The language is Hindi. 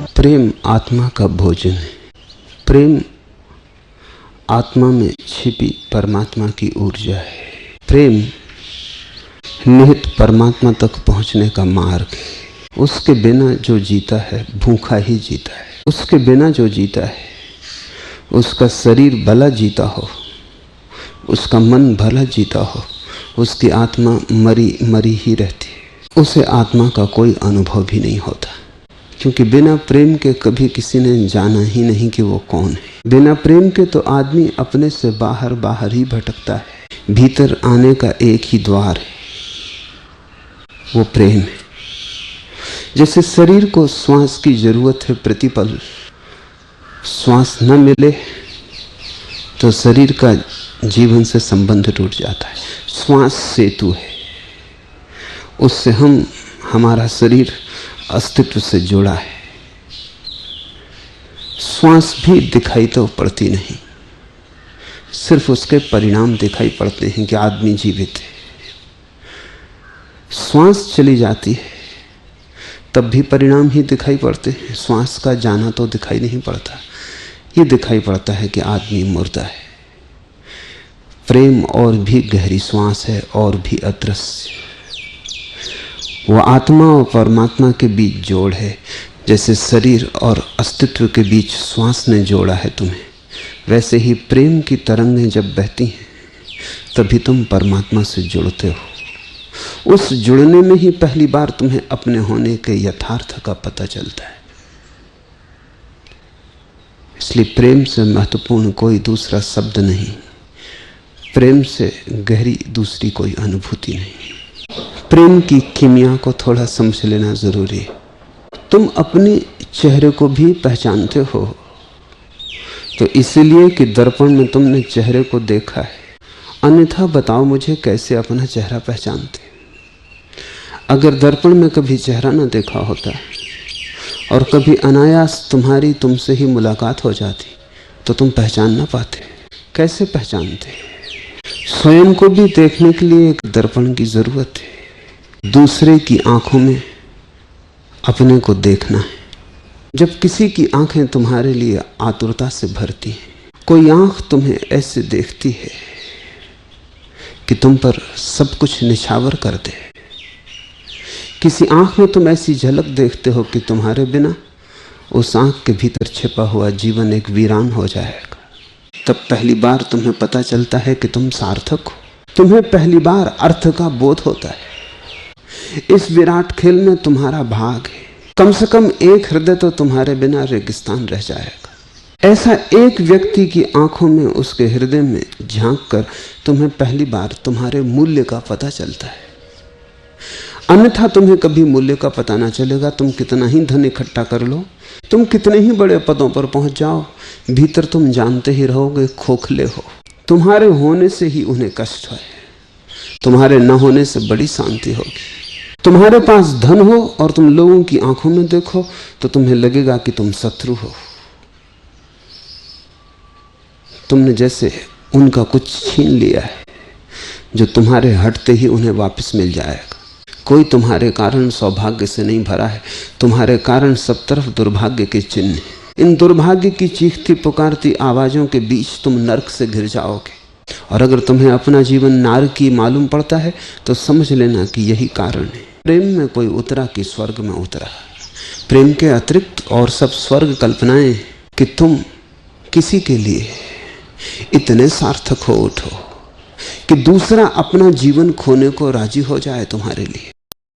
प्रेम आत्मा का भोजन है। प्रेम आत्मा में छिपी परमात्मा की ऊर्जा है। प्रेम निहित परमात्मा तक पहुंचने का मार्ग है। उसके बिना जो जीता है भूखा ही जीता है। उसके बिना जो जीता है उसका शरीर भला जीता हो, उसका मन भला जीता हो, उसकी आत्मा मरी मरी ही रहती है। उसे आत्मा का कोई अनुभव भी नहीं होता, क्योंकि बिना प्रेम के कभी किसी ने जाना ही नहीं कि वो कौन है। बिना प्रेम के तो आदमी अपने से बाहर बाहर ही भटकता है। भीतर आने का एक ही द्वार है, वो प्रेम है। जैसे शरीर को श्वास की जरूरत है प्रतिपल, श्वास न मिले तो शरीर का जीवन से संबंध टूट जाता है। श्वास सेतु है, उससे हमारा शरीर अस्तित्व से जुड़ा है। श्वास भी दिखाई तो पड़ती नहीं, सिर्फ उसके परिणाम दिखाई पड़ते हैं कि आदमी जीवित है। श्वास चली जाती है तब भी परिणाम ही दिखाई पड़ते हैं। श्वास का जाना तो दिखाई नहीं पड़ता, ये दिखाई पड़ता है कि आदमी मुर्दा है। प्रेम और भी गहरी श्वास है और भी अदृश्य। वो आत्मा और परमात्मा के बीच जोड़ है। जैसे शरीर और अस्तित्व के बीच श्वास ने जोड़ा है तुम्हें, वैसे ही प्रेम की तरंगें जब बहती हैं तभी तुम परमात्मा से जुड़ते हो। उस जुड़ने में ही पहली बार तुम्हें अपने होने के यथार्थ का पता चलता है। इसलिए प्रेम से महत्वपूर्ण कोई दूसरा शब्द नहीं, प्रेम से गहरी दूसरी कोई अनुभूति नहीं। प्रेम की कीमिया को थोड़ा समझ लेना जरूरी है। तुम अपने चेहरे को भी पहचानते हो तो इसलिए कि दर्पण में तुमने चेहरे को देखा है, अन्यथा बताओ मुझे कैसे अपना चेहरा पहचानते। अगर दर्पण में कभी चेहरा न देखा होता और कभी अनायास तुम्हारी तुमसे ही मुलाकात हो जाती तो तुम पहचान ना पाते। कैसे पहचानते? स्वयं को भी देखने के लिए एक दर्पण की जरूरत है। दूसरे की आंखों में अपने को देखना है। जब किसी की आंखें तुम्हारे लिए आतुरता से भरती हैं, कोई आंख तुम्हें ऐसे देखती है कि तुम पर सब कुछ निछावर कर दे, किसी आंख में तुम ऐसी झलक देखते हो कि तुम्हारे बिना उस आंख के भीतर छिपा हुआ जीवन एक वीरान हो जाएगा, तब पहली बार तुम्हें पता चलता है कि तुम सार्थक हो। तुम्हें पहली बार अर्थ का बोध होता है। इस विराट खेल में तुम्हारा भाग है। कम से कम एक हृदय तो तुम्हारे बिना रेगिस्तान रह जाएगा। ऐसा एक व्यक्ति की आंखों में, उसके हृदय में झांक कर तुम्हें पहली बार तुम्हारे मूल्य का पता चलता है। अन्यथा तुम्हें कभी मूल्य का पता ना चलेगा। तुम कितना ही धन इकट्ठा कर लो, तुम कितने ही बड़े पदों पर पहुंच जाओ, भीतर तुम जानते ही रहोगे खोखले हो। तुम्हारे होने से ही उन्हें कष्ट है, तुम्हारे न होने से बड़ी शांति होगी। तुम्हारे पास धन हो और तुम लोगों की आंखों में देखो तो तुम्हें लगेगा कि तुम शत्रु हो। तुमने जैसे उनका कुछ छीन लिया है जो तुम्हारे हटते ही उन्हें वापस मिल जाएगा। कोई तुम्हारे कारण सौभाग्य से नहीं भरा है, तुम्हारे कारण सब तरफ दुर्भाग्य के चिन्ह हैं। इन दुर्भाग्य की चीखती पुकारती आवाजों के बीच तुम नरक से घिर जाओगे। और अगर तुम्हें अपना जीवन नारकी मालूम पड़ता है तो समझ लेना कि यही कारण है। प्रेम में कोई उतरा कि स्वर्ग में उतरा। प्रेम के अतिरिक्त और सब स्वर्ग कल्पनाएं कि तुम किसी के लिए इतने सार्थक हो उठो कि दूसरा अपना जीवन खोने को राजी हो जाए तुम्हारे लिए।